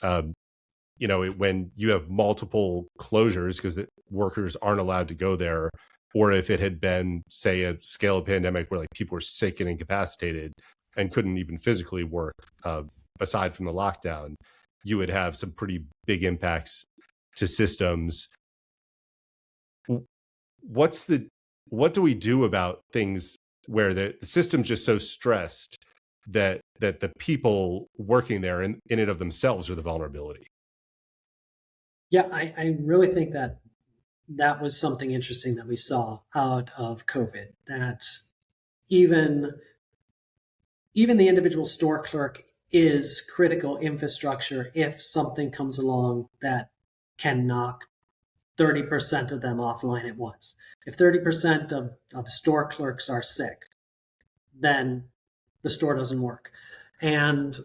when you have multiple closures because the workers aren't allowed to go there, or if it had been, say, a scale of pandemic where like people were sick and incapacitated and couldn't even physically work, aside from the lockdown, you would have some pretty big impacts to systems. What do we do about things where the system's just so stressed that the people working there in and of themselves are the vulnerability? Yeah, I really think that was something interesting that we saw out of COVID, that even the individual store clerk is critical infrastructure if something comes along that can knock 30% of them offline at once. If 30% of store clerks are sick, then the store doesn't work. And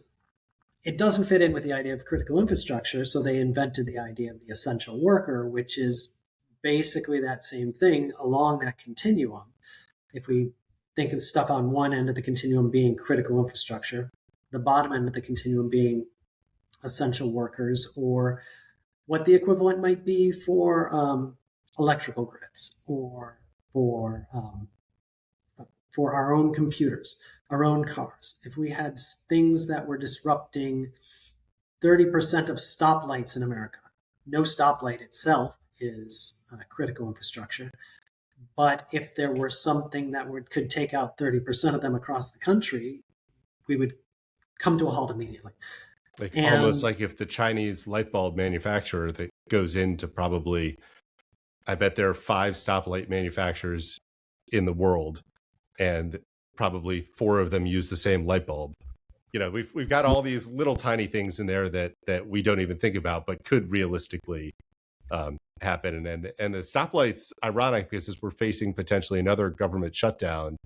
it doesn't fit in with the idea of critical infrastructure, so they invented the idea of the essential worker, which is basically that same thing along that continuum. If we think of stuff on one end of the continuum being critical infrastructure, the bottom end of the continuum being essential workers, or what the equivalent might be for electrical grids, or for our own computers, our own cars. If we had things that were disrupting 30% of stoplights in America, no stoplight itself is critical infrastructure. But if there were something that could take out 30% of them across the country, we would come to a halt immediately. Almost like if the Chinese light bulb manufacturer that goes into probably, I bet there are 5 stoplight manufacturers in the world, and probably 4 of them use the same light bulb. We've got all these little tiny things in there that we don't even think about, but could realistically happen. And the stoplights, ironic, because we're facing potentially another government shutdown.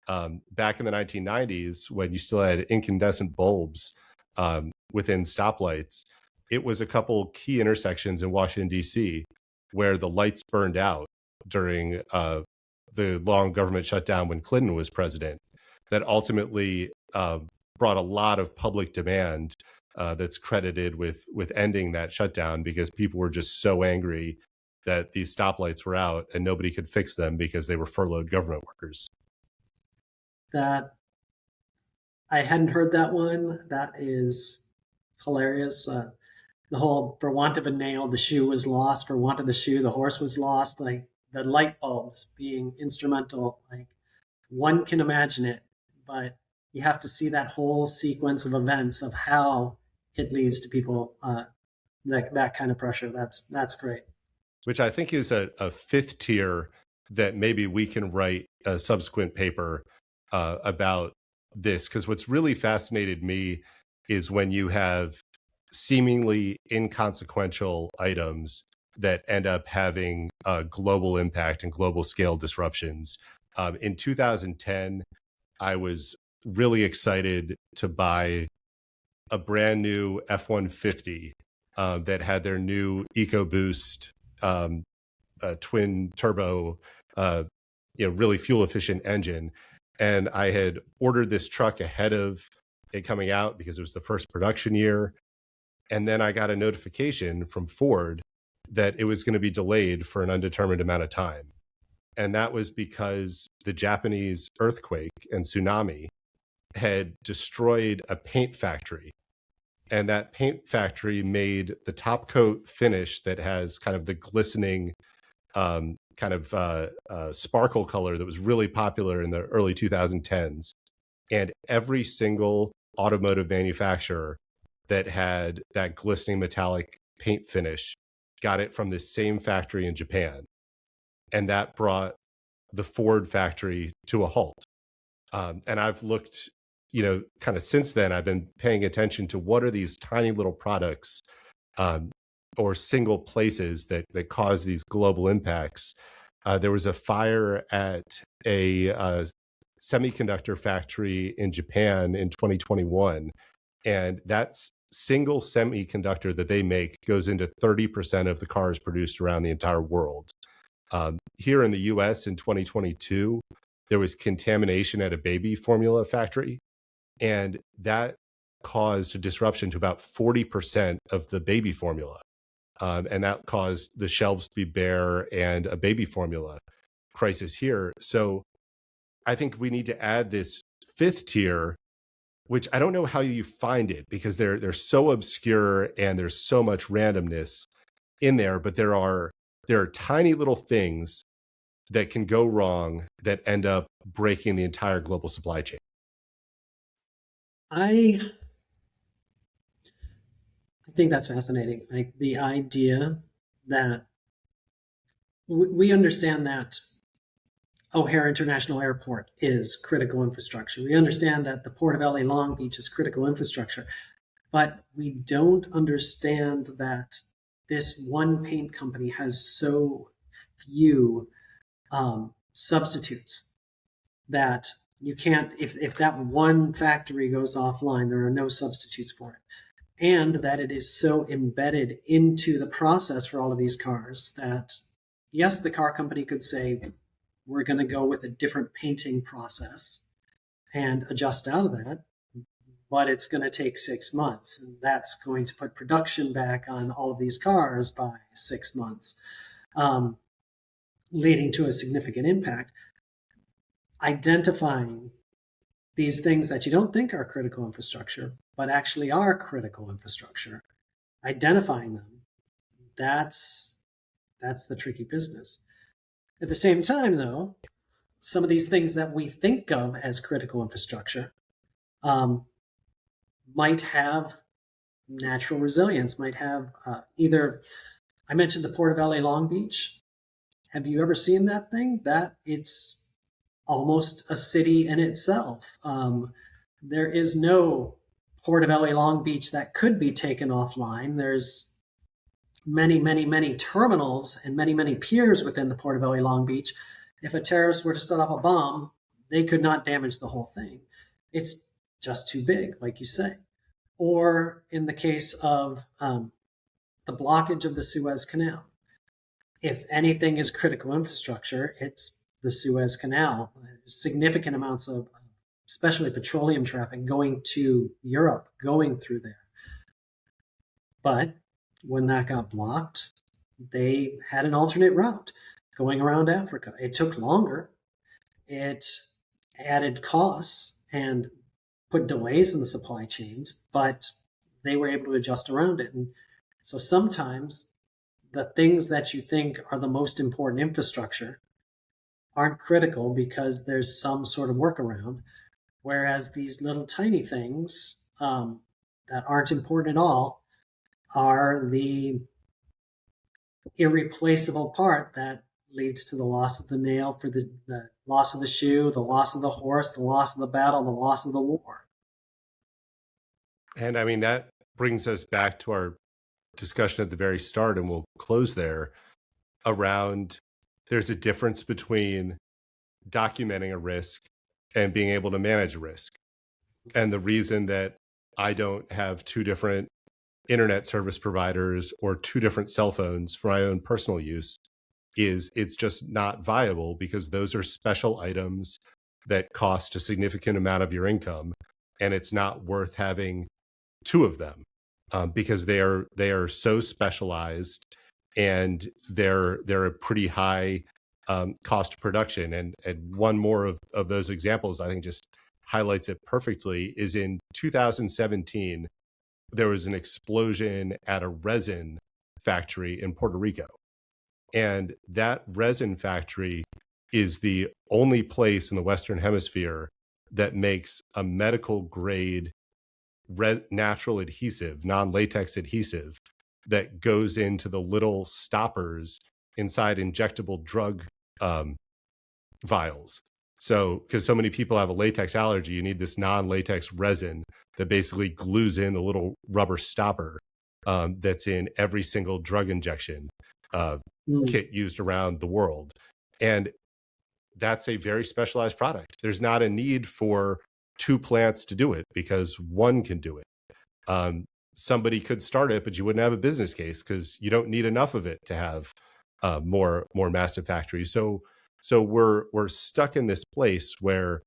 Back in the 1990s, when you still had incandescent bulbs within stoplights, it was a couple key intersections in Washington, D.C., where the lights burned out during the long government shutdown when Clinton was president, that ultimately brought a lot of public demand that's credited with ending that shutdown, because people were just so angry that these stoplights were out and nobody could fix them because they were furloughed government workers. That I hadn't heard that one. That is hilarious. The whole, for want of a nail, the shoe was lost. For want of the shoe, the horse was lost. Like the light bulbs being instrumental. Like one can imagine it, but you have to see that whole sequence of events of how it leads to people that kind of pressure. That's great. Which I think is a 5th tier that maybe we can write a subsequent paper about this, because what's really fascinated me is when you have seemingly inconsequential items that end up having a global impact and global scale disruptions. In 2010, I was really excited to buy a brand new F-150 that had their new EcoBoost twin turbo, really fuel efficient engine. And I had ordered this truck ahead of it coming out because it was the first production year. And then I got a notification from Ford that it was going to be delayed for an undetermined amount of time. And that was because the Japanese earthquake and tsunami had destroyed a paint factory. And that paint factory made the top coat finish that has kind of the glistening sparkle color that was really popular in the early 2010s. And every single automotive manufacturer that had that glistening metallic paint finish got it from the same factory in Japan. And that brought the Ford factory to a halt. And I've looked, kind of since then, I've been paying attention to what are these tiny little products or single places that cause these global impacts. There was a fire at a semiconductor factory in Japan in 2021, and that's single semiconductor that they make goes into 30% of the cars produced around the entire world. Here in the US in 2022, there was contamination at a baby formula factory, and that caused a disruption to about 40% of the baby formula. And that caused the shelves to be bare and a baby formula crisis here. So I think we need to add this fifth tier, which I don't know how you find it because they're so obscure and there's so much randomness in there, but there are tiny little things that can go wrong that end up breaking the entire global supply chain. I think that's fascinating. Like the idea that we understand that O'Hare International Airport is critical infrastructure. We understand that the Port of LA Long Beach is critical infrastructure, but we don't understand that this one paint company has so few substitutes that you can't, if that one factory goes offline, there are no substitutes for it. And that it is so embedded into the process for all of these cars that, yes, the car company could say, we're going to go with a different painting process and adjust out of that, but it's going to take 6 months. And that's going to put production back on all of these cars by 6 months, leading to a significant impact. Identifying these things that you don't think are critical infrastructure, but actually are critical infrastructure, identifying them, that's the tricky business. At the same time, though, some of these things that we think of as critical infrastructure might have natural resilience, might have either, I mentioned the Port of LA Long Beach. Have you ever seen that thing? That it's almost a city in itself. There is no Port of LA Long Beach that could be taken offline. There's many, many, many terminals and many, many piers within the Port of LA Long Beach. If a terrorist were to set off a bomb, they could not damage the whole thing. It's just too big, like you say. Or in the case of the blockage of the Suez Canal, if anything is critical infrastructure, it's the Suez Canal. Significant amounts of, especially petroleum traffic going to Europe, going through there. But when that got blocked, they had an alternate route going around Africa. It took longer. It added costs and put delays in the supply chains, but they were able to adjust around it. And so sometimes the things that you think are the most important infrastructure aren't critical because there's some sort of workaround, whereas these little tiny things that aren't important at all are the irreplaceable part that leads to the loss of the nail for the loss of the shoe, the loss of the horse, the loss of the battle, the loss of the war. And I mean, that brings us back to our discussion at the very start, and we'll close there, around there's a difference between documenting a risk and being able to manage a risk. And the reason that I don't have two different internet service providers or two different cell phones for my own personal use is it's just not viable, because those are special items that cost a significant amount of your income. and it's not worth having two of them, because they are so specialized, and they're a pretty high cost of production. And one more of those examples, I think, just highlights it perfectly, is in 2017, there was an explosion at a resin factory in Puerto Rico. And that resin factory is the only place in the Western Hemisphere that makes a medical grade natural adhesive, non-latex adhesive, that goes into the little stoppers inside injectable drug vials. So, because so many people have a latex allergy, you need this non-latex resin that basically glues in the little rubber stopper that's in every single drug injection kit used around the world. And that's a very specialized product. There's not a need for two plants to do it, because one can do it. Somebody could start it, but you wouldn't have a business case, because you don't need enough of it to have more massive factories. So we're stuck in this place where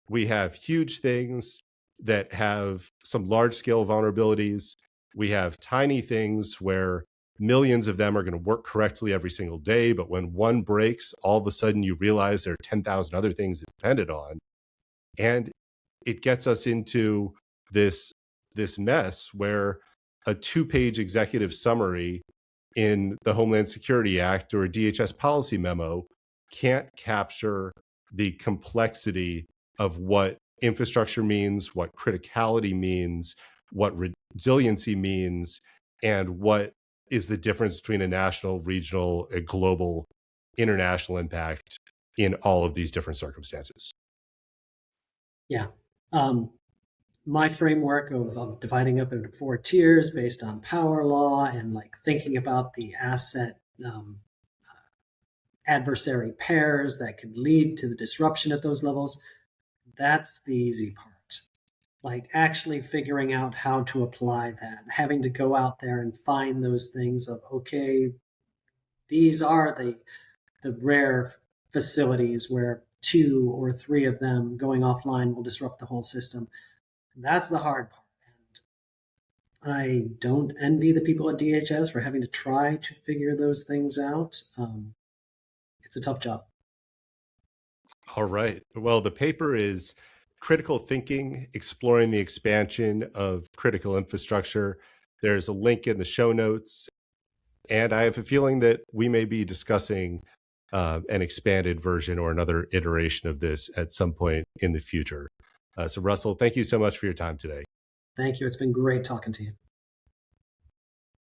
we have huge things that have some large scale vulnerabilities. We have tiny things where millions of them are going to work correctly every single day, but when one breaks, all of a sudden you realize there are 10,000 other things it depended on. And it gets us into this mess where a 2-page executive summary in the Homeland Security Act or a DHS policy memo can't capture the complexity of what infrastructure means, what criticality means, what resiliency means, and what is the difference between a national, regional, a global, international impact in all of these different circumstances. Yeah. My framework of dividing up into 4 tiers based on power law and like thinking about the asset adversary pairs that could lead to the disruption at those levels, that's the easy part. Like actually figuring out how to apply that, having to go out there and find those things of, okay, these are the rare facilities where 2 or 3 of them going offline will disrupt the whole system. That's the hard part. And I don't envy the people at DHS for having to try to figure those things out. It's a tough job. All right. Well, the paper is Critical Thinking, Exploring the Expansion of Critical Infrastructure. There's a link in the show notes. And I have a feeling that we may be discussing an expanded version or another iteration of this at some point in the future. So Russell, thank you so much for your time today. Thank you. It's been great talking to you.